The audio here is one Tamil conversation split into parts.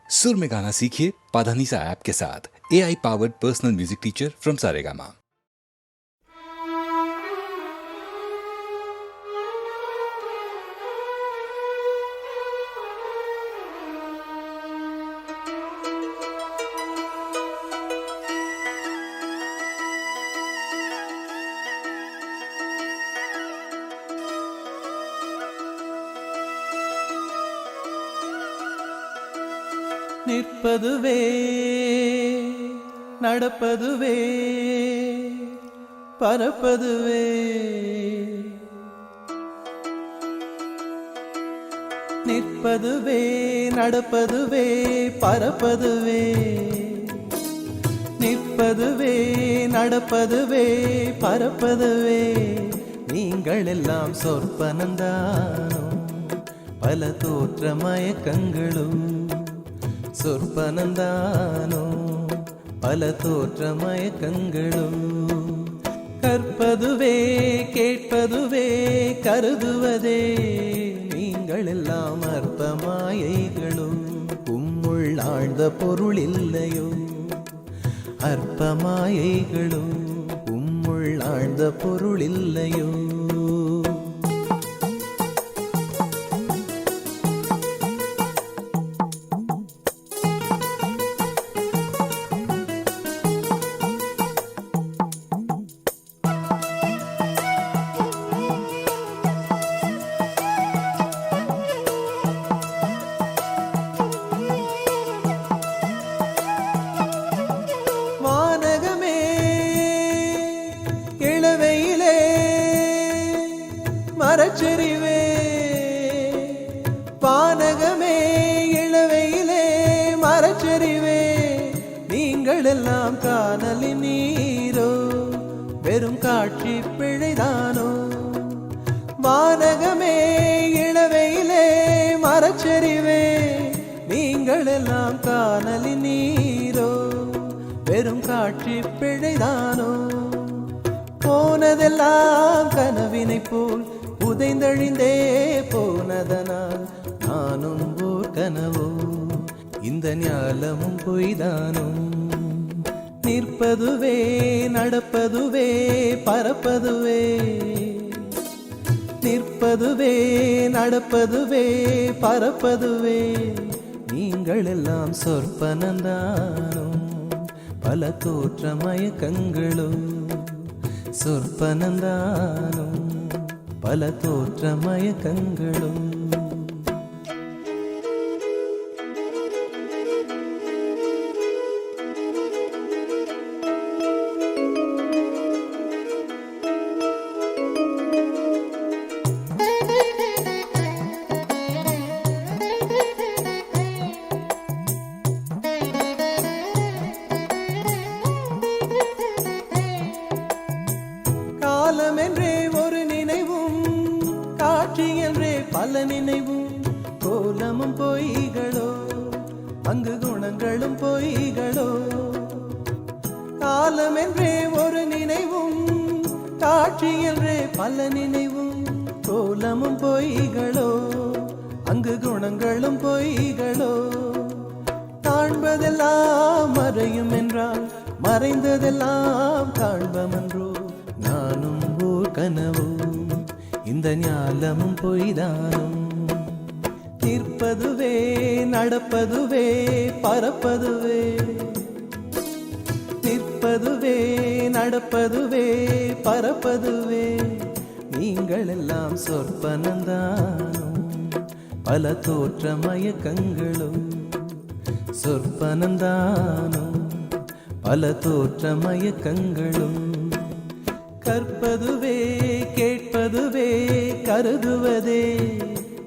सुर में गाना सीखिए पाधानीसा ऐप के साथ। AI powered personal music teacher from Saregama. நிற்பதுவே நடப்பதுவே பறப்பதுவே நிற்பதுவே நடப்பதுவே பறப்பதுவே நிற்பதுவே நடப்பதுவே பறப்பதுவே நீங்கள் எல்லாம் சொற்பனந்தானோ பல தோற்ற மயக்கங்களும் சொற்பனந்தானோ பல தோற்ற மயக்கங்களும் கற்பதுவே கேட்பதுவே கருதுவதே நீங்கள் எல்லாம் அற்ப மாயைகளும் உம்முள் ஆழ்ந்த பொருள் இல்லையோ அற்ப மாயைகளும் உம்முள் ஆழ்ந்த பொருள் இல்லையோ மரச்செறிவே பானகமே இளவையிலே மரச்செறிவே நீங்கள் எல்லாம் காணலின் நீரோ வெறும் காட்சி பிழைதானோ வானகமே இளவையிலே மரச்செறிவே நீங்கள் எல்லாம் காணலின் நீரோ வெறும் காட்சி பிழைதானோ போனதெல்லாம் கனவினை போல் உதைந்தழிந்தே போனதனால் நானும் ஓர் கனவோ இந்த ஞாலமும் பொய்தானோ நிற்பதுவே நடப்பதுவே பறப்பதுவே நிற்பதுவே நடப்பதுவே பறப்பதுவே நீங்கள் எல்லாம் சொற்பனந்தானோ பல தோற்ற மயக்கங்களும் சொற்பனந்தானோ பல தோற்ற மயக்கங்களும் காலமென்றே ஒரு நினைவும் காட்சி என்றே பல நினைவும் கோலமும் பொய்களோ அங்கு குணங்களும் பொய்களோ காலமென்றே ஒரு நினைவும் காட்சி என்றே பல நினைவும் கோலமும் பொய்களோ அங்கு குணங்களும் பொய்களோ காண்பதெல்லாம் மறையும் என்றால் மறைந்ததெல்லாம் காண்பமன்றோ நானும் ஓர் கனவோ இந்த ஞாலமும் பொய்தானும் நிற்பதுவே நடப்பதுவே பறப்பதுவே நிற்பதுவே நடப்பதுவே பறப்பதுவே நீங்கள் எல்லாம் சொற்பனந்தானோ பல தோற்ற மயக்கங்களும் சொற்பனந்தானோ பல தோற்ற மயக்கங்களும் கற்பதுவே கேட்பதுவே கருதுவதே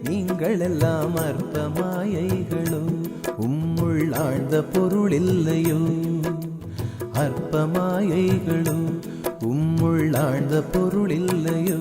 நீங்கள் எல்லாம் அற்ப மாயைகளும் உம்முள் ஆழ்ந்த பொருள் இல்லையோ அற்ப மாயைகளும் உம்முள் ஆழ்ந்த பொருள் இல்லையோ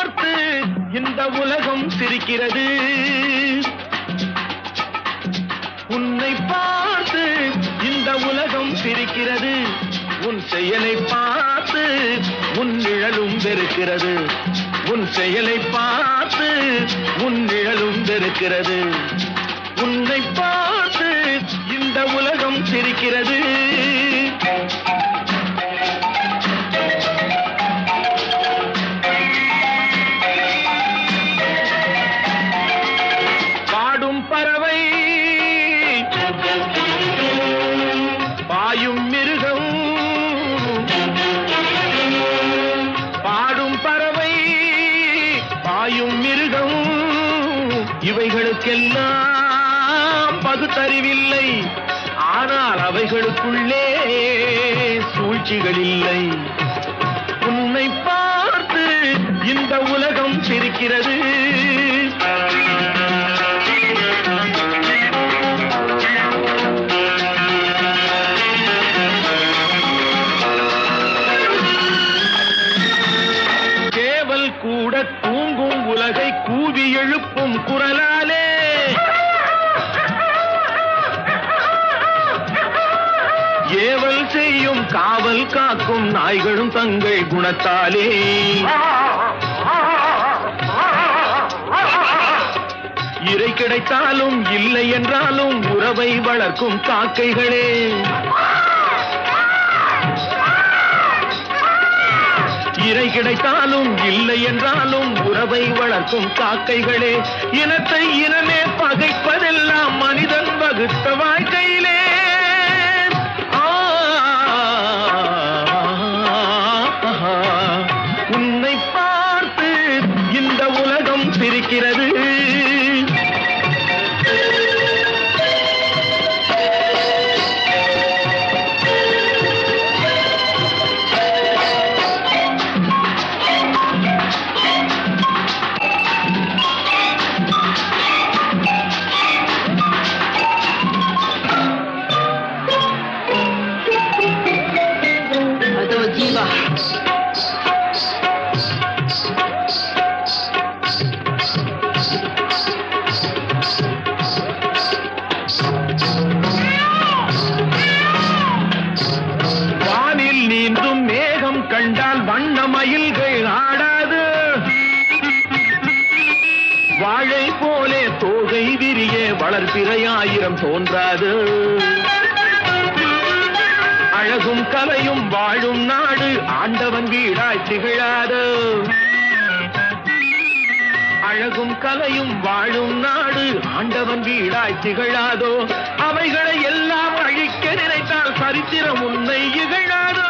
பார்த்து இந்த உலகம் சிரிக்கிறது. உன்னை பார்த்து இந்த உலகம் சிரிக்கிறது. உன் செயலை பார்த்து உன் நிழலும் வெறுக்கிறது. உன் செயலை பார்த்து உன் நிழலும் வெறுக்கிறது. உன்னை பார்த்து இந்த உலகம் சிரிக்கிறது. பாடும் பறவை, பாயும் மிருகம், பாடும் பறவை பாயும் மிருகம், இவைகளுக்கெல்லாம் பகுத்தறிவில்லை. ஆனால் அவைகளுக்குள்ளே சூழ்ச்சிகள் இல்லை. உன்னை பார்த்து இந்த உலகம் சிரிக்கிறது. சேவல் கூட தூங்கும் உலகை கூவி எழுப்பும் குரலாலே, ஏவல் செய்யும் காவல் காக்கும் நாய்களும் தங்கள் குணத்தாலே, இறை கிடைத்தாலும் இல்லை என்றாலும் உறவை வளர்க்கும் காக்கைகளே, இறை கிடைத்தாலும் இல்லை என்றாலும் உறவை வளர்க்கும் காக்கைகளே, இனத்தை இனமே பகைப்பதெல்லாம் மனிதன் வகுத்த வாழ்க்கையிலே. உன்னை பார்த்து இந்த உலகம் சிரிக்கிறது. வானில் நீந்தும் மேகம் கண்டால் வண்ண மயில்கள் ஆடாது. வாழை போலே தோகை விரிய வளர்பிறையாயிரம் தோன்றாது. அழகும் கலையும் வாழும் நாடு ஆண்டவன் வீடாய் திகழாது. அழகும் கலையும் வாழும் நாடு ஆண்டவன் வீடாய் திகழாதோ. அவைகளை எல்லாம் அழிக்க நினைத்தால் சரித்திரம் உன்னை இகழாதோ.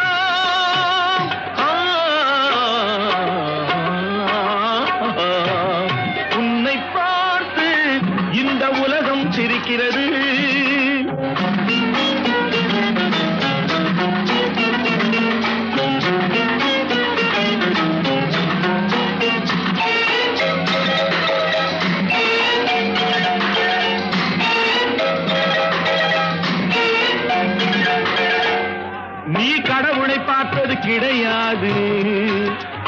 உன்னை பார்த்து இந்த உலகம் சிரிக்கிறது. நீ கடவுளை பார்த்தது கிடையாது.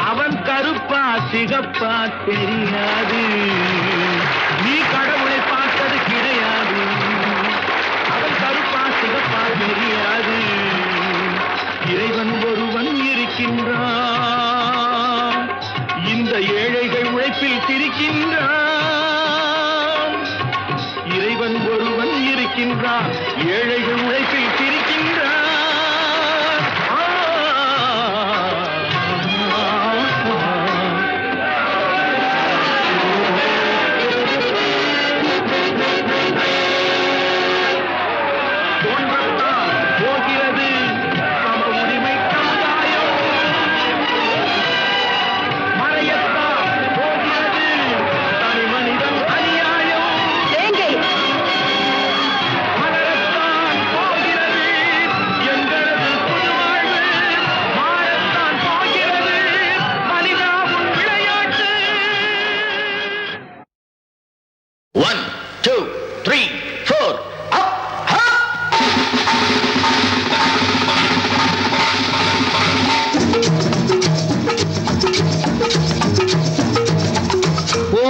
அவன் கருப்பா சிகப்பா தெரியாது. நீ கடவுளை பார்த்தது கிடையாது. அவன் கருப்பா சிகப்பா தெரியாது. இறைவன் ஒருவன் இருக்கின்றான். இந்த ஏழைகள் உழைப்பில் சிரிக்கின்றான். இறைவன் ஒருவன் இருக்கின்றான். ஏழைகள் உழைப்பில் சிரிக்கின்றான். போகிறது சம உரிமை சமுதாயம். மறையத்தான் போகிறது தனி மனிதன் அநியாயம். மலரத்தான் போகிறது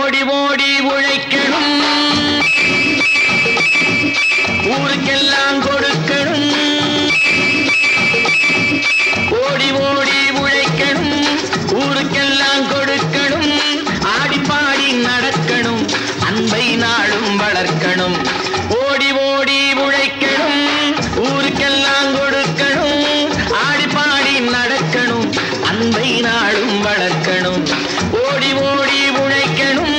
ஓடி ஓடி உழைக்கணும், ஊருக்கெல்லாம் கொடுக்கணும். ஓடி ஓடி உழைக்கணும், ஊருக்கெல்லாம் கொடுக்கணும். ஆடி பாடி நடக்கணும், அன்பை நாளும் வளர்க்கணும். ஓடி ஓடி உழைக்கணும், ஊருக்கெல்லாம் கொடுக்கணும். ஆடி பாடி நடக்கணும், அன்பை நாளும் வளர்க்கணும். ஓடி ஓடி உழைக்கணும்.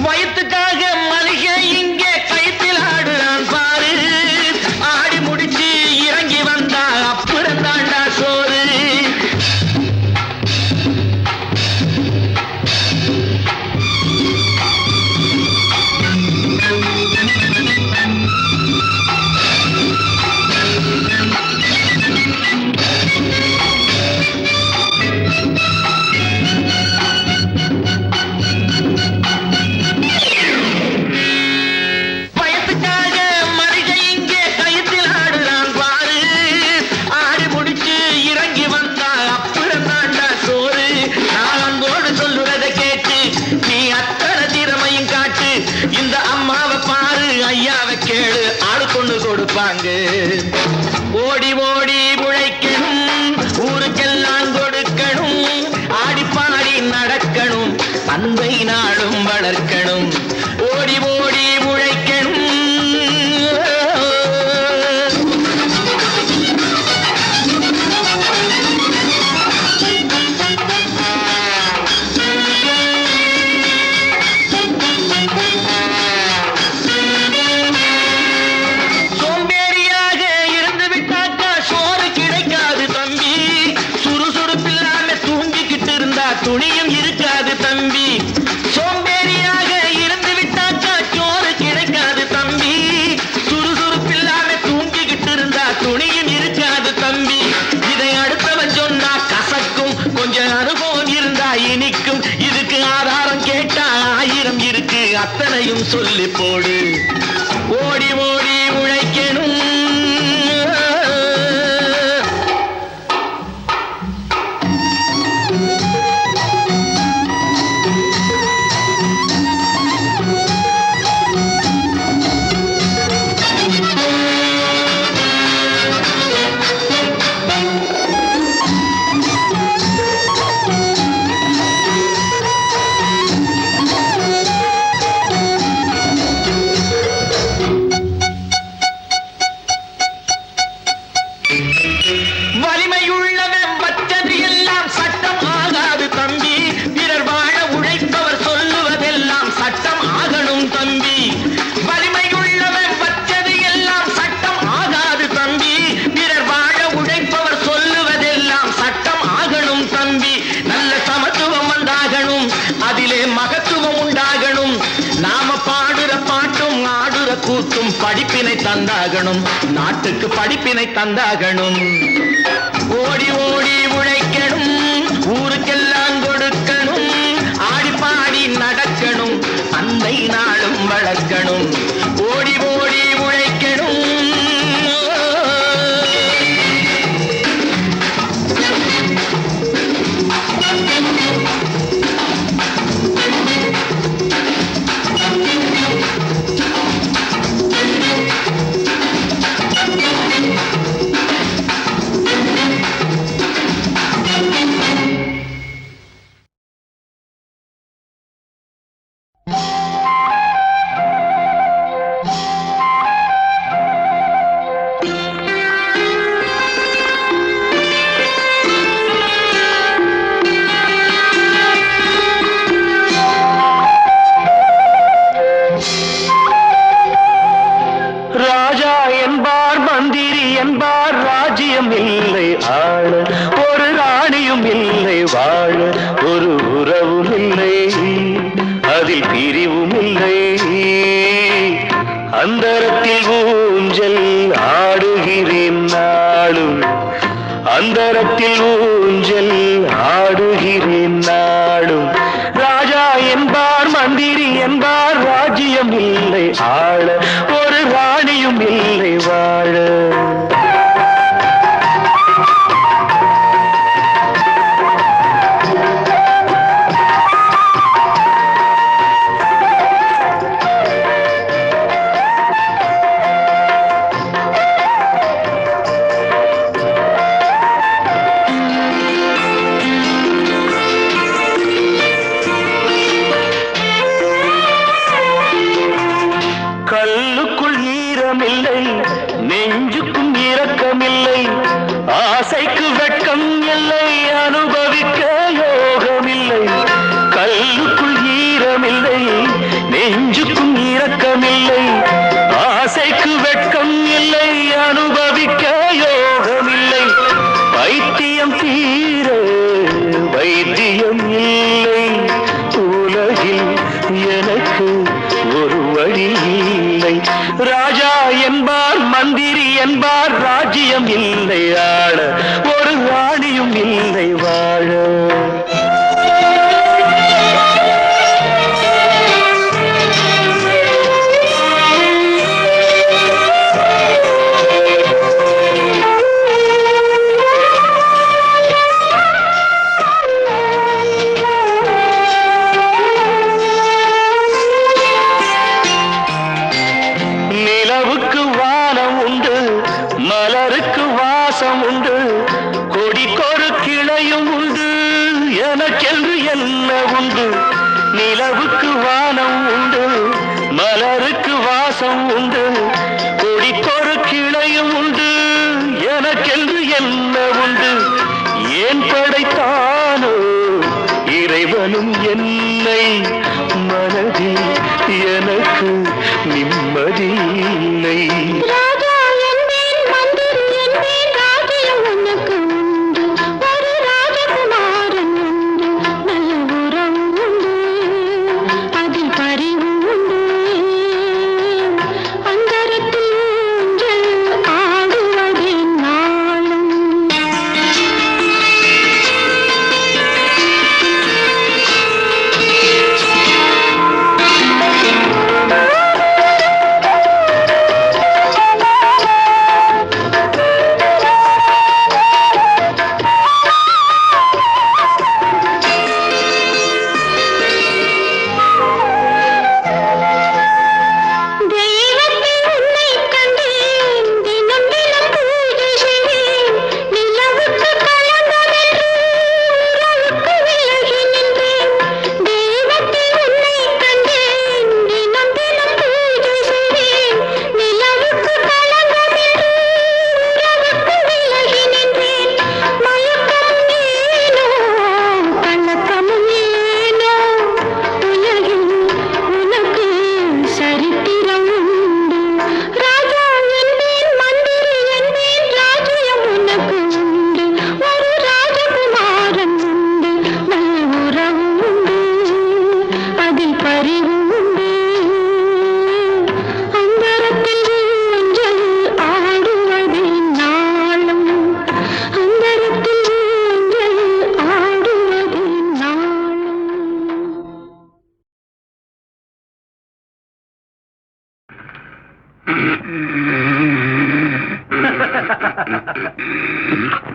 வயிற்றுக்காக மளிகை இங்கே கைத்தில் ஆடுறான் பாரு. ஆடி முடிச்சு இறங்கி வந்தா அப்புறம் தாண்டா சோறு. பயத்துக்காக மளிகை இங்கே கைத்தில் ஆடுறான் பாரு. ஆடி முடிச்சு இறங்கி வந்தா அப்புறம் தாண்டா சோறு. நான் அன்போடு சொல்லுறதை கேட்டு நீ அத்தனை திறமையும் காட்டு. இந்த அம்மாவை பாரு, ஐயாவை கேளு, ஆடு கொண்டு கொடுப்பாங்க. ஓடி ஓடி உழைக்கணும், ஊருக்கெல்லாம் கொடுக்கணும். ஆடி பாடி நடக்கணும், அன்பை நாளும் வளர்க்கணும். ஓடி ஓடி உழைக்கணும். சோம்பேறியாக இருந்து விட்டாக்கா சோறு கிடைக்காது தம்பி. சுறுசுறுப்பில்லாம தூங்கிக்கிட்டு இருந்தா துணியும் இருக்காது தம்பி. சோம்பேறியாக இருந்து விட்டாக்கா சோறு கிடைக்காது தம்பி. சுறுசுறுப்பில்லாம தூங்கிக்கிட்டு இருந்தா துணியும் இருக்காது தம்பி. இதை அடுத்தவன் சொன்னா கசக்கும், கொஞ்சம் அனுபவம் இருந்தா இனிக்கும். இதுக்கு ஆதாரம் கேட்டா 1000 இருக்கு, அத்தனையும் சொல்லி போடு. ஓடி ஓடி உழைக்கணும். வலிமையுள்ளவன் வச்சது எல்லாம் சட்டம் ஆகாது தம்பி. பிறர் வாழ உழைப்பவர் சொல்லுவதெல்லாம் சட்டம் ஆகணும் தம்பி. வலிமையுள்ளவன் வச்சது எல்லாம் சட்டம் ஆகாது தம்பி. பிறர் வாழ உழைப்பவர் சொல்லுவதெல்லாம் சட்டம் ஆகணும் தம்பி. நல்ல சமத்துவம் உண்டாகணும், அதிலே மகத்துவம் உண்டாகணும். நாம பாடுற பாட்டும் ஆடுற கூத்தும் படிப்பினை தந்தாகணும், நாட்டுக்கு படிப்பினை தந்தாகணும். ஓடி ஓடி உழைக்கணும், ஊருக்கெல்லாம் கொடுக்கணும். ஆடி பாடி நடக்கணும், அன்பை நாளும் வளர்க்கணும். ஓடி ஓடி உழைக்கணும். அந்தரத்தில் ஊஞ்சல் ஆடுகிறேன் நாடும். ராஜா என்பார் மந்திரி என்பார் ராஜ்யம் இல்லை ஆள, ஒரு ராணியும் இல்லை வாழ. கல்லுக்குள் ஈரமில்லை, நெஞ்சுக்கும் இரக்கமில்லை, ஆசைக்கு வெட்கம் இல்லை, அனுபவிக்க யோகமில்லை. கல்லுக்குள் ஈரமில்லை, நெஞ்சுக்கும் இரக்கமில்லை, ஆசைக்கு வெட்கம் இல்லை, அனுபவிக்க யோகமில்லை. பைத்தியம் தீர வைத்தியம் இல்லை, உலகில் எனக்கு ஒரு வழி இல்லை. ராஜா என்பார் மந்திரி என்பார் ராஜ்யம் இல்லை ஆள, ஒரு ராணியும் இல்லை வாழ. நிலவுக்கு வானம் உண்டு, மலருக்கு வாசம் உண்டு, கொடிக்கொரு கிளையும் உண்டு, எனக்கென்று என்ன உண்டு. நிலவுக்கு வானம் உண்டு, மலருக்கு வாசம் உண்டு, கொடிக்கொரு கிளையும் உண்டு, எனக்கென்று என்ன உண்டு. ஏன் படைத்தானோ இறைவனும் என்னை, மனதில் எனக்கு நிம்மதி இல்லை.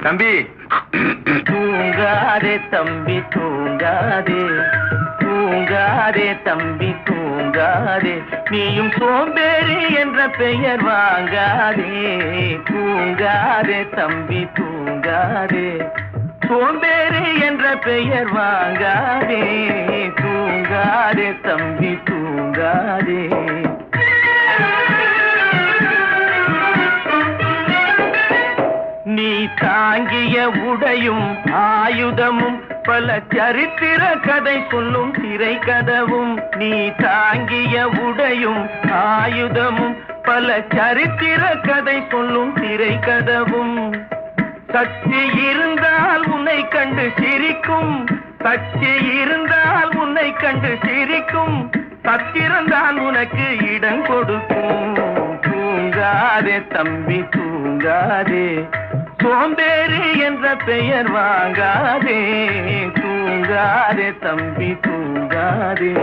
தம்பி தூங்காதே தம்பி தூங்காதே, தூங்காதே தம்பி தூங்காதே, நீயும் சோம்பேறி என்ற பெயர் வாங்காதே. தூங்காதே தம்பி தூங்காதே, சோம்பேறி என்ற பெயர் வாங்காதே. தூங்காதே தம்பி தூங்காதே. நீ தாங்கிய உடையும் ஆயுதமும் பல சரித்திர கதை சொல்லும் திரை கதவும். நீ தாங்கிய உடையும் ஆயுதமும் பல சரித்திர கதை சொல்லும் திரை கதவும். சக்தி இருந்தால் உன்னை கண்டு சிரிக்கும், சக்தி இருந்தால் உன்னை கண்டு சிரிக்கும், சத்திரந்தான் உனக்கு இடம் கொடுக்கும். தூங்காதே தம்பி தூங்காதே, சோம்பேறி என்ற பெயர் வாங்காதே, தூங்காதே தம்பி தூங்காதே.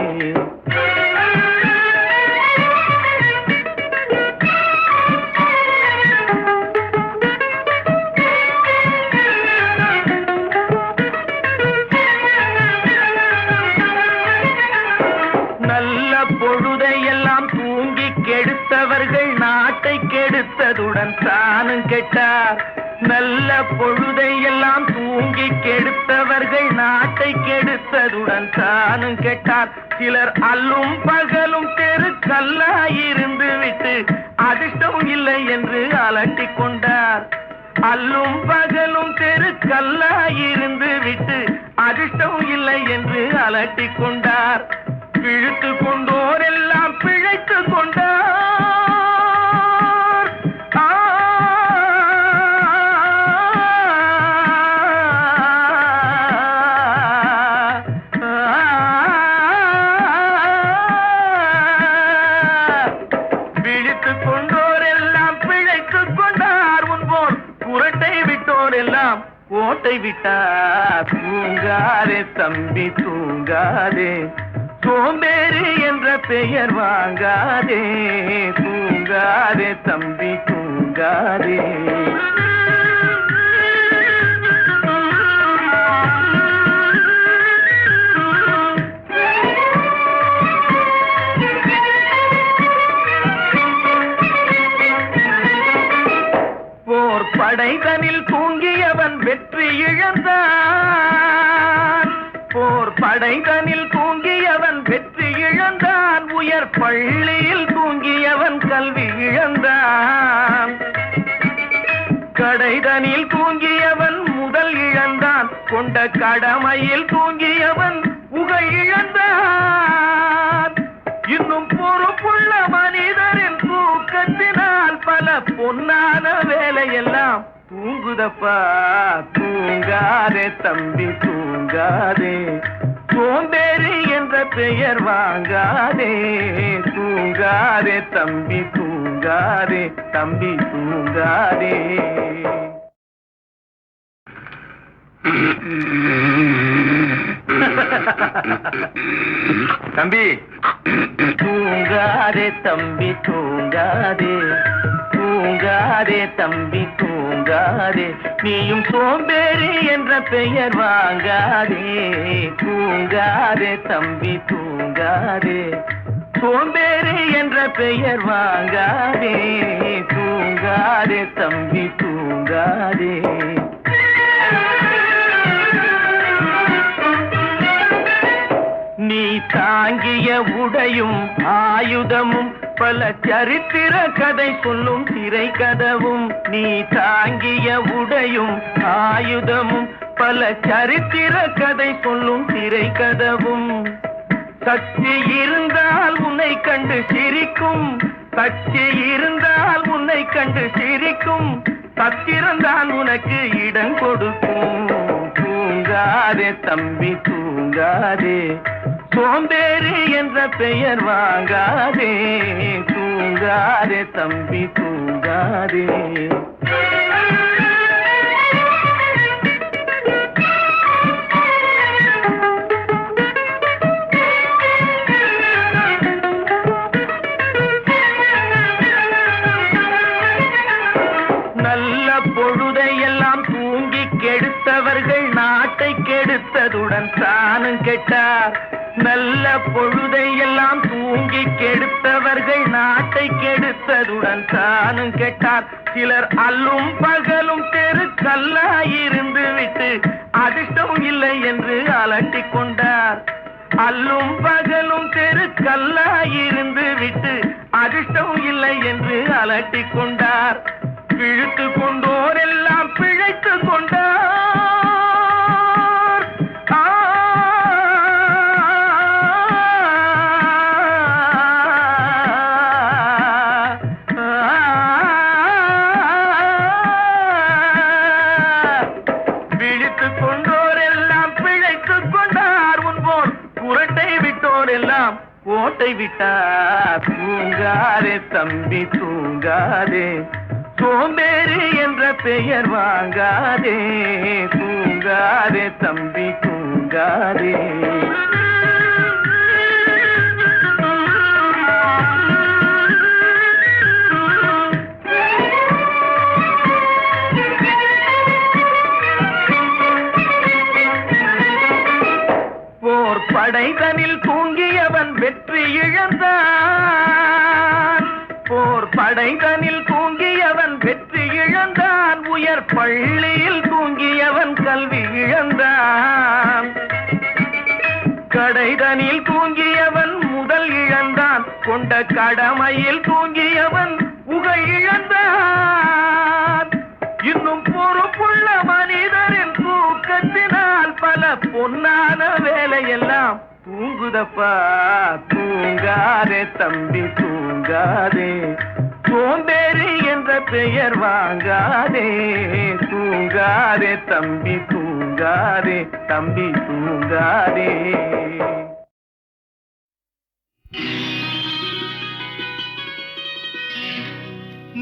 நல்ல பொழுதையெல்லாம் தூங்கி கெடுத்தவர்கள் நாட்டை கெடுத்ததுடன் தானும் கெட்டார். நல்ல பொழுதையெல்லாம் தூங்கி கெடுத்தவர்கள் நாட்டை கெடுத்ததுடன் தானும் கெட்டார். சிலர் அல்லும் பகலும் தெருக்கல்லாயிருந்து விட்டு அதிர்ஷ்டம் இல்லை என்று அலட்டிக் கொண்டார். அல்லும் பகலும் தெருக்கல்லாயிருந்து விட்டு அதிர்ஷ்டம் இல்லை என்று அலட்டிக் கொண்டார். பிழைத்து கொண்டோர் எல்லாம் பிழைத்து கொண்டார். பிழைத்து கொண்டோர் எல்லாம் பிழைத்து கொண்டார். உன்போர் புரட்டை விட்டோர் எல்லாம் ஓட்டை விட்டார். தூங்காதே தம்பி தூங்காதே, சோம்பேறி என்ற பெயர் வாங்காதே, தூங்காதே தம்பி தூங்காதே. போர் படைதனில் தூங்கியவன் வெற்றி இழந்தான். போர் படைதனில் தூங்கியவன் வெற்றி இழந்தான். உயர் பள்ளியில் தூங்கியவன் கல்வி இழந்தான். கடைதனில் தூங்கியவன் முதல் இழந்தான். கொண்ட கடமையில் தூங்கியவன் புகழ் இழந்தான். இன்னும் பொறுப்புள்ள மனிதரின் தூக்கத்தினால் பல பொன்னான வேலையெல்லாம் தூங்குதப்பா. தூங்காதே தம்பி தூங்காதே, சோம்பேறி என்ற பெயர் வாங்காதே, தூங்காதே தம்பி தூங்காதே, தம்பி தூங்காதே. தம்பி தூங்காதே தம்பி தூங்காதே, தூங்காதே தம்பி தூங்காதே. நீயும் சோம்பேறி என்ற பெயர் வாங்காதே, தூங்காதே தம்பி தூங்காதே. சோம்பேறி என்ற பெயர் வாங்காதே, தூங்காதே தம்பி தூங்காதே. நீ தாங்கிய உடையும் ஆயுதமும் பல சரித்திர கதை சொல்லும் திரை கதவும். நீ தாங்கிய உடையும் ஆயுதமும் பல சரித்திர கதை சொல்லும் திரை கதவும். சக்தி இருந்தால் உன்னை கண்டு சிரிக்கும், சக்தி இருந்தால் உன்னை கண்டு சிரிக்கும். சத்திரந்தான் உனக்கு இடம் கொடுக்கும். தூங்காதே தம்பி தூங்காதே, சோம்பேறி என்ற பெயர் வாங்காதே, தூங்காதே தம்பி தூங்காதே. நல்ல பொழுதையெல்லாம் தூங்கி கெடுத்தவர்கள் நாட்டை கெடுத்ததுடன் தானும் கெட்டார். நல்ல பொழுதையெல்லாம் தூங்கி கெடுத்தவர்கள் நாட்டை கெடுத்ததுடன் தானும் கெட்டார். சிலர் அல்லும் பகலும் தெருக்கல்லாயிருந்து விட்டு அதிர்ஷ்டம் இல்லை என்று அலட்டிக் கொண்டார். அல்லும் பகலும் தெருக்கல்லாயிருந்து விட்டு அதிர்ஷ்டம் இல்லை என்று அலட்டிக் கொண்டார். பிழைத்து கொண்டோர் எல்லாம் பிழைத்து கொண்டார். பிழைத்து கொண்டோர் எல்லாம் பிழைத்து கொண்டார். உன்போர் புரட்டை விட்டோர் எல்லாம் ஓட்டை விட்டார். தூங்காதே தம்பி தூங்காதே, சோம்பேறி என்ற பெயர் வாங்காதே, தூங்காதே தம்பி தூங்காதே. போர் படைதனில் தூங்கியவன் வெற்றி இழந்தான், போர் படைதனில் தூங்கியவன் வெற்றி இழந்தான், உயர் பள்ளியில் தூங்கியவன் கல்வி இழந்தான். கடைதனில் தூங்கியவன் முதல் இழந்தான், கொண்ட கடமையில் தூங்கியவன் புகழ் இழந்தான். இன்னும் பொறுப்புள்ள மனிதரின் தூக்கத்தினால் பல பொன்னான வேலையெல்லாம் தூங்குதப்பா, தூங்காதே தம்பி தூங்காதே. சோம்பேறி என்ற பெயர் வாங்காதே, தூங்காதே தம்பி தூங்காதே, தம்பி தூங்காதே.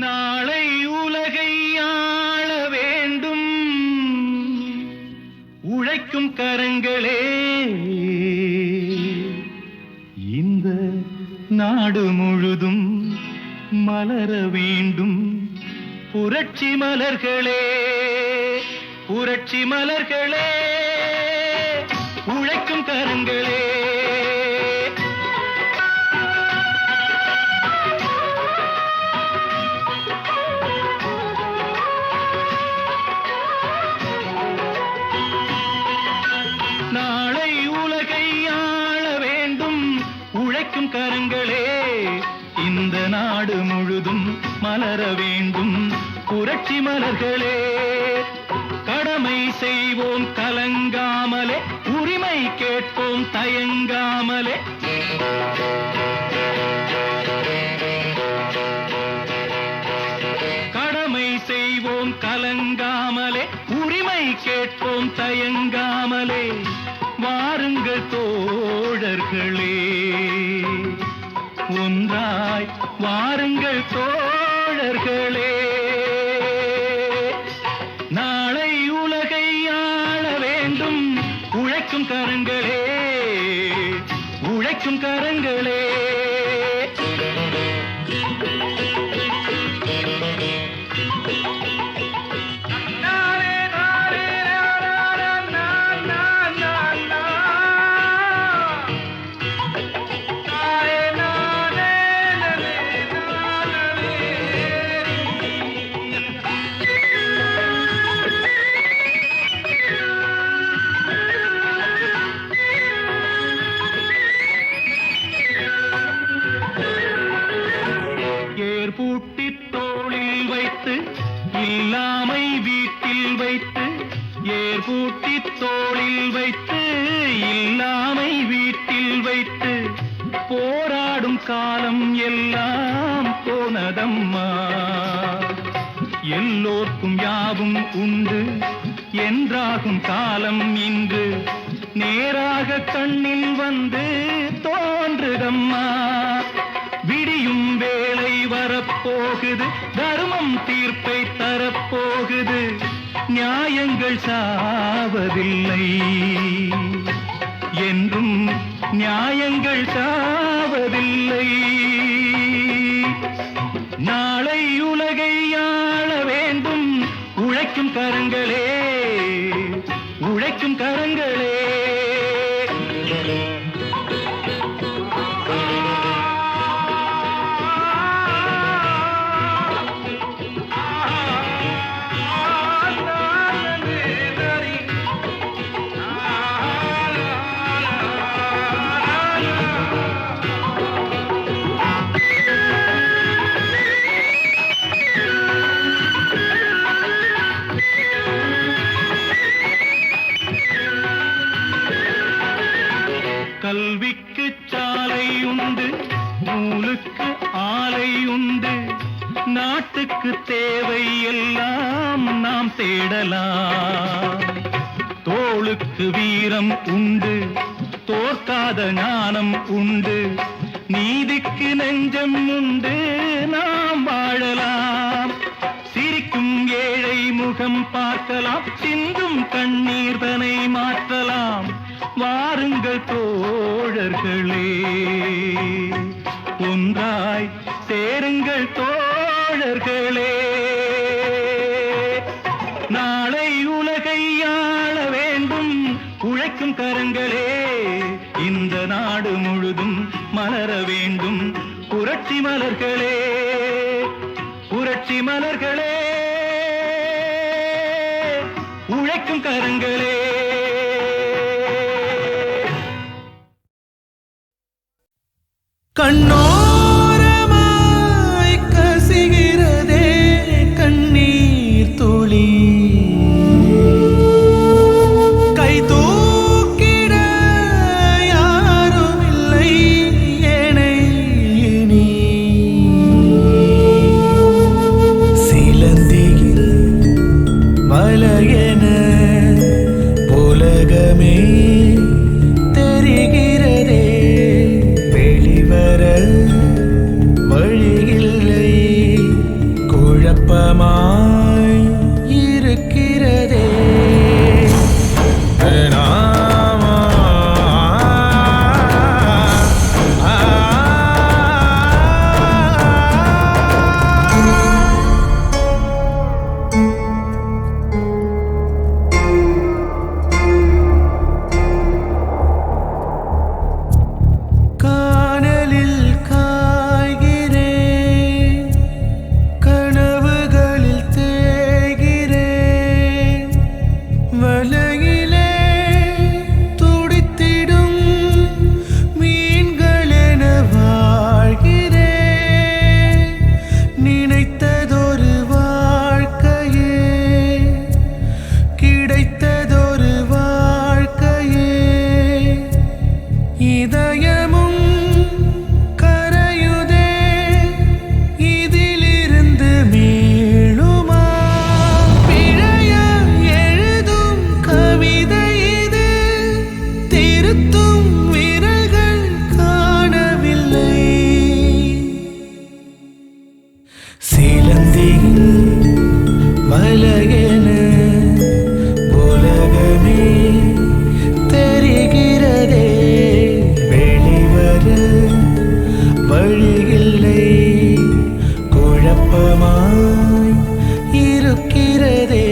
நாளை உலகை ஆள வேண்டும் உழைக்கும் கரங்களே, இந்த நாடு முழுதும் மலர வேண்டும் புரட்சி மலர்களே, புரட்சி மலர்களே, உழைக்கும் கரங்களே. நாளை உலகை ஆள வேண்டும் உழைக்கும் கரங்களே, இந்த நாடு முழுதும் மலர வேண்டும் புரட்சி மலர்களே. கடமை செய்வோம் கலங்காமலே, உரிமை கேட்போம் தயங்காமலே. கடமை செய்வோம் கலங்காமலே, உரிமை கேட்போம் தயங்காமலே. வாருங்கள் தோழர்களே, ஒன்றாய் வாருங்கள் தோழர்களே. நாளை உலகை ஆள வேண்டும் உழைக்கும் கரங்களே, உழைக்கும் கரங்களே. பூட்டி தோளில் வைத்து இல்லாமை வீட்டில் வைத்து, ஏர் பூட்டி தோளில் வைத்து இல்லாமை வீட்டில் வைத்து, போராடும் காலம் எல்லாம் போனதம்மா. எல்லோர்க்கும் யாவும் உண்டு என்றாகும் காலம் இன்று நேராக கண்ணில் வந்து தோன்றுதம்மா. விடியும் வேளை வரப்போகுது, தர்மம் தீர்ப்பை தரப்போகுது, நியாயங்கள் சாவதில்லை என்றும் நியாயங்கள் சாவதில்லை. நாளை உலகை ஆள வேண்டும் உழைக்கும் கரங்களே, உழைக்கும் கரங்களே. கல்விக்கு சாலை உண்டு, நூலுக்கு ஆலை உண்டு, நாட்டுக்கு தேவை எல்லாம் நாம் தேடலாம். தோளுக்கு வீரம் உண்டு, தோற்காத ஞானம் உண்டு, நீதிக்கு நெஞ்சம் உண்டு, நாம் வாழலாம். முகம் பார்க்கலாம், சிந்தும் கண்ணீர் தனை மாற்றலாம். வாருங்கள் தோழர்களே, ஒன்றாய் சேருங்கள் தோழர்களே. நாளை உலகை ஆள வேண்டும் உழைக்கும் கரங்களே, இந்த நாடு முழுதும் மலர வேண்டும் புரட்சி மலர்களே, புரட்சி மலர்களே, உழைக்கும் கரங்களே. கண்ணோரமாய் கசிகிறதே கண்ணீர் துளி, கை தூக்கிட யாரும் இல்லை என்னை இனி. சிலந்தியில் மலையென உலகமே தெரிகிறதே, வெளிவர வழியில்லை, குழப்பமாய் இருக்கிறதே. காணலில் காய்கிறேன், கனவுகளில் தேய்கிறேன், வலையிலே துடித்திடும் மீன்களென வாழ்கிறேன். நினைத்ததொரு வாழ்க்கையே, கிடைத்ததொரு வாழ்க்கையே, இதயமும் கரையுதே, இதிலிருந்து மீளுமா? பிழைய எழுதும் கவிதை இது, திருத்தும் விரல்கள் காணவில்லை. சிலந்தியின் வலையென உலகமே தெரிகிறதே, வெளிவர வழியில்லை, குழப்பமாய் இருக்கிறதே.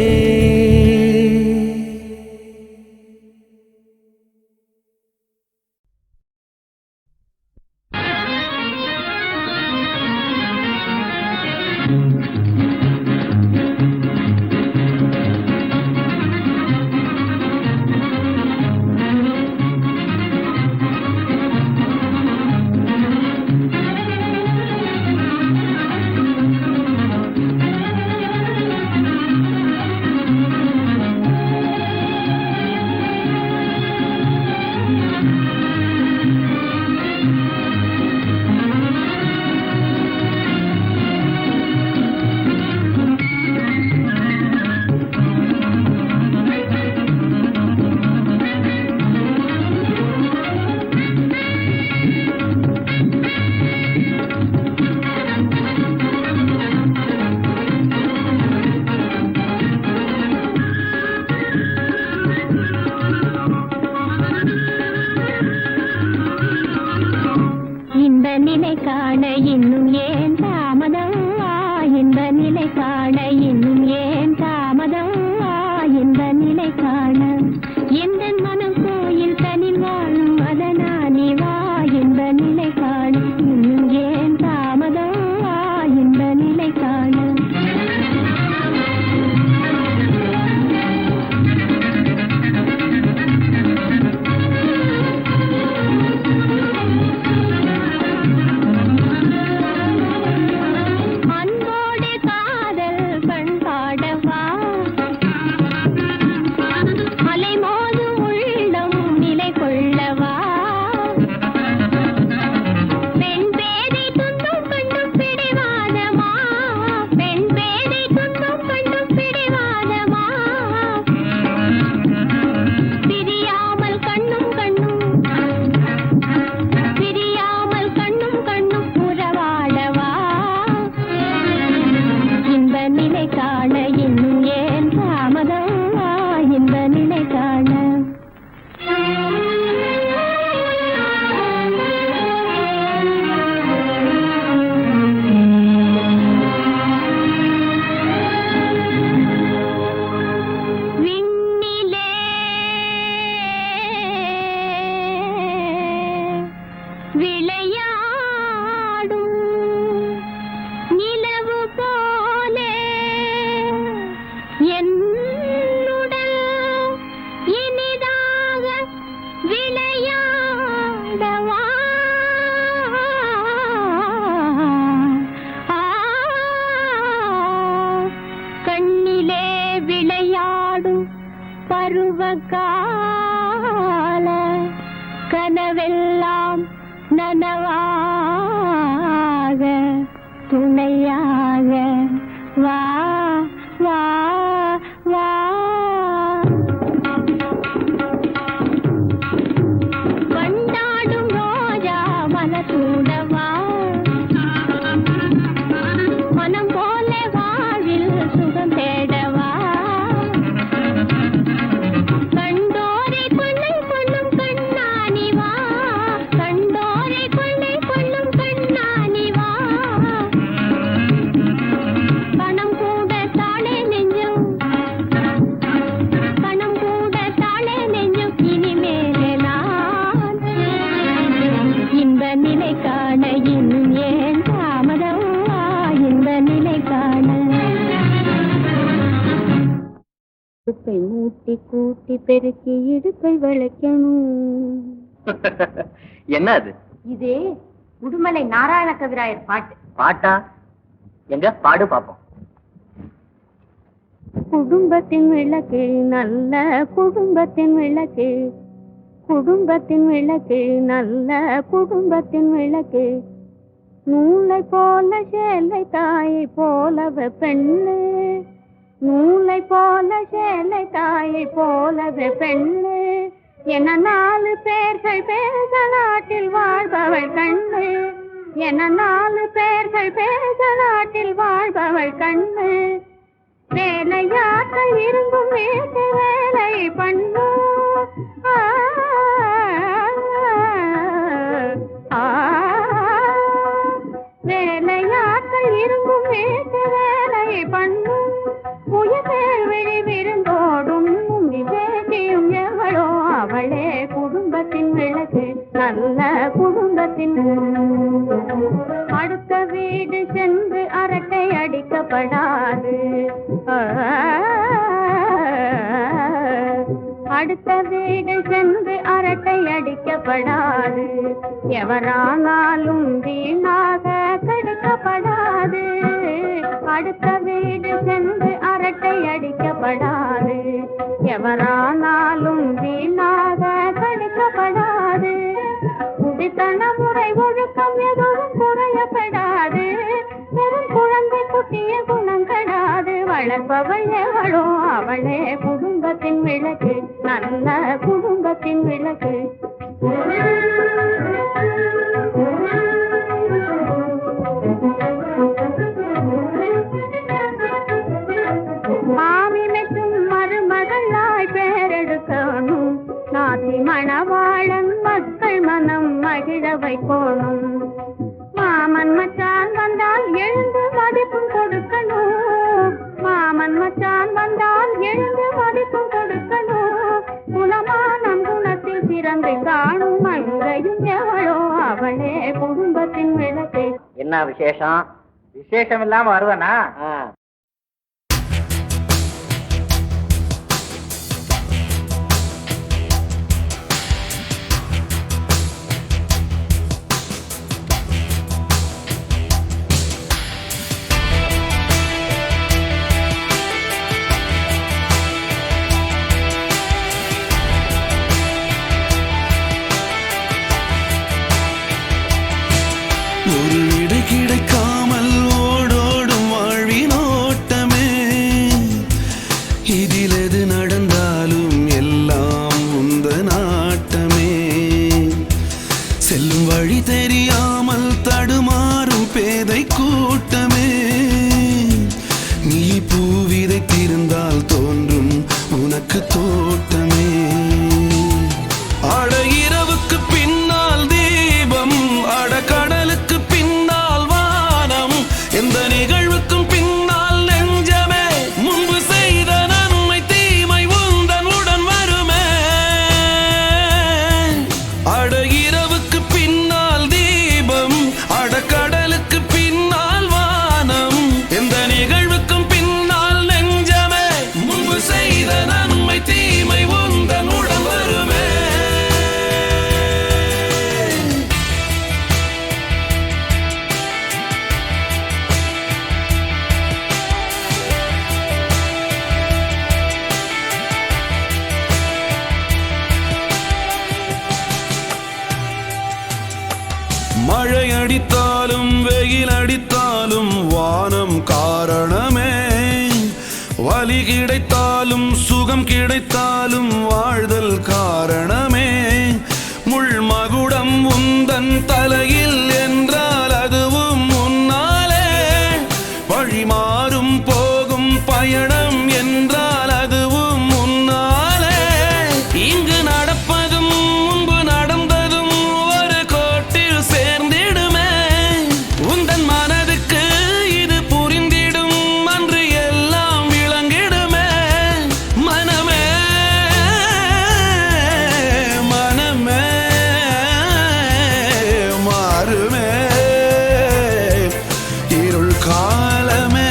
நிலை காண இன்னும் ஏன் தாமதம், இந்த நிலை காண இன்னும் ஏன் தாமதம், இந்த நிலை காண எந்த மனம் கோயில் தனில் வாழும் அதனானே வா, இந்த நிலை காண இன்னும் ஏன் தாமதம், இந்த நிலை காண. அலைமோதும் உள்ள பருவகால கனவெல்லாம் நனவாக துணையாக வா வா வா வண்டாடும் ரோஜா மனசூடவா மனம் போல வாழ்வில் சுகம் தேடவா கண்டோரை கொள்ளை கொள்ளும் கண்ணாணி வா கண்டோரை கொள்ளை கொள்ளும் கண்ணாணி வா பணம் கூட தாளே நெஞ்சும் பணம் கூட தாளே நெஞ்சும் இனிமேலே நான் இந்த நிலை காண இன்னும் ஏன் தாமதம் இந்த நிலை காண இடுப்பை மூட்டி கூட்டி பெருக்கி இடுப்பை வளைக்கணும். என்ன அது? இது உடுமலை நாராயண கவிராயர் பாட்டு. பாட்டா? எங்க பாடு பாப்போம். குடும்பத்தின் விளக்கு நல்ல குடும்பத்தின் விளக்கு குடும்பத்தின் விளக்கு நல்ல குடும்பத்தின் விளக்கு நூலை போல சேலை தாயை போலவே பெண்ணு நூலை போல சேலை தாயை போலவே பெண்ணு என 4 பேர்கள் பேச நாட்டில் வாழ்பவள் கண்ணு என 4 பேர்கள் பேச நாட்டில் வாழ்பவள் கண்ணு வேலையாட்கள் இருந்தும் வீட்டு வேலை பண்ணு வேலையாட்கள் இருந்தும் வீட்டு வேலை பண்ணு உயர்வேல் விழி விருந்தோடும் விவேகியும் எவளோ அவளே குடும்பத்தின் விளக்கு நல்ல குடும்பத்தின் அடுத்த வீடு சென்று அரட்டை அடிக்கப்படாது அடுத்த வீடு சென்று அரட்டை அடிக்கப்படாது எவரானாலும் வீணாக கடிக்கப்படாது அடுத்த வீடு சென்று அரட்டை அடிக்கப்படாது எவரானாலும் வீணாக கடிக்கப்படாது குடித்தன முறை ஒழுக்கம் எதுவும் குறையப்படாது வெறும் குழந்தை குட்டிய குணங்கடாது வளர்ப்பவள் எவளோ அவளே குடும்பத்தின் விளக்கு நல்ல குடும்பத்தின் விளக்கு மாமிமைக்கும் மருமகளாய் பேரெடுக்கணும் நாத்தி மணவாளன் மக்கள் மனம் மகிழ வைக்கணும் மாமன் மச்சான் வந்தால் எழுந்து மதிப்பும் கொடுக்கணும் மாமன் மச்சான் வந்தால் எழுந்து மதிப்பும் கொடுக்கணும் குணமானம் குணத்தில் சிறந்து காணும் மங்கையும் எவளோ அவளே குடும்பத்தின் விளக்கு. என்ன விசேஷம்? விசேஷம் இல்லாம வருவனா? ஒரு விடை கிடைக்காமல் ஓடோடும் வாழ்வின் ஓட்டமே இதில் எது நடந்தாலும் எல்லாம் உந்த நாட்டமே செல்லும் வழி தெரியாமல் தடுமாறும் பேதை கூட்டமே நீ பூ விதைத்திருந்தால் தோன்றும் உனக்கு தோட்டமே அட இரவுக்கு பின்னால் தீபம் அட கடலுக்கு பின்னால் வானம் எந்த நிகழ்வுக்கும் பின்னால் நெஞ்சமே முன்பு செய்த நன்மை தீமை உந்தன் உடன் வருமே அட இரவுக்கு பின்னால் தீபம் அட கடலுக்கு பின்னால் வானம் எந்த நிகழ்வுக்கும் பின்னால் நெஞ்சமே முன்பு செய்த நன்மை தீமை உந்தன் உடன் வருமே அடித்தாலும் வெயில் அடித்தாலும் வானம் காரணமே, வலி கிடைத்தாலும் சுகம் கிடைத்தாலும் வாழ்தல் காரணமே. முள் மகுடம் உந்தன் தலையில் என்றால் அதுவும் முன்னாலே, வழிமாறும் போகும் பயணம் என்றால் அதுவும் முன்னாலே. இங்கு நடப்பதும் முன்பு நடந்ததும் ஒரு கோட்டில் சேர்ந்திடுமே, உந்தன் மனதுக்கு இது புரிந்திடும் அன்று எல்லாம் விளங்கிடுமே. மனமே மனமே மாறுமே இருள் காலமே.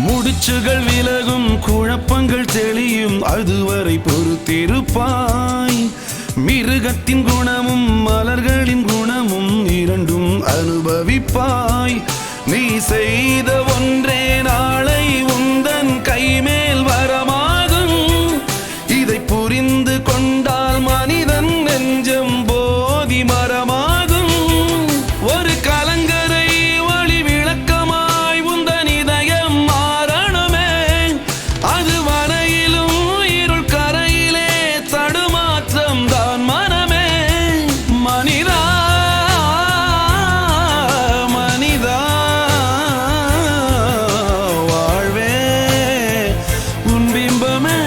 முடிச்சுகள் விலகும் குழப்பங்கள் தெளியும் அதுவரை பொறுத்திருப்பாய். மிருகத்தின் குணமும் மலர்களின் குணமும் இரண்டும் அனுபவிப்பாய். நீ செய்த ஒன்றே நாளை உந்தன் கைமேல் வரமாகும். இதை புரிந்து கொண்டால் மனிதன் நெஞ்சம் போதி மரமாகும். ஒரு கலங்கரை ஒளி விளக்கமாய் உந்தன் இதயம் மாறணுமே, அது வரையிலும் இருள் கரையிலே தடுமாற்றம் தான் மனமே. மனிதா மனிதா வாழ்வே உன் பிம்பமே.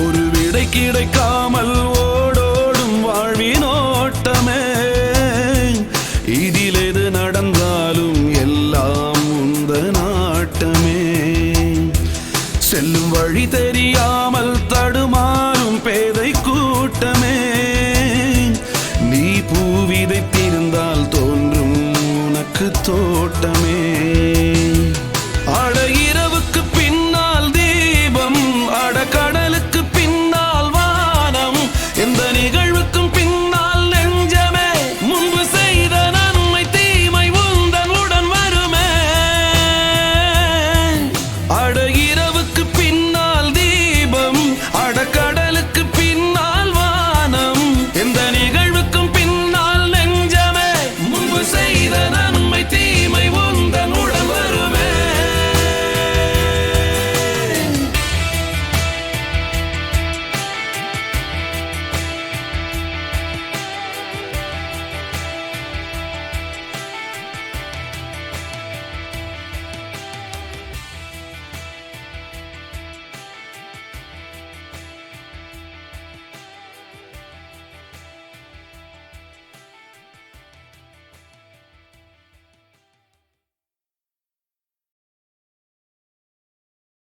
ஒரு விடை கிடைக்காமல் ஓடோடும் வாழ்வின் ஓட்டமே, இதில் எது நடந்தாலும் எல்லாம் உந்த நாட்டமே. செல்லும் வழி தெரியாமல் தடுமாறும் பேதை கூட்டமே, நீ பூ விதைத்திருந்தால் தோன்றும் உனக்கு தோட்டமே. அட இரவுக்கு பின்னால் தீபம், அட கடலுக்கு பின்னால் வானம், எந்த நிகழ்வுக்கும் பின்னால் நெஞ்சமே, முன்பு செய்த நன்மை தீமை உந்தன் உடன் வருமே. அட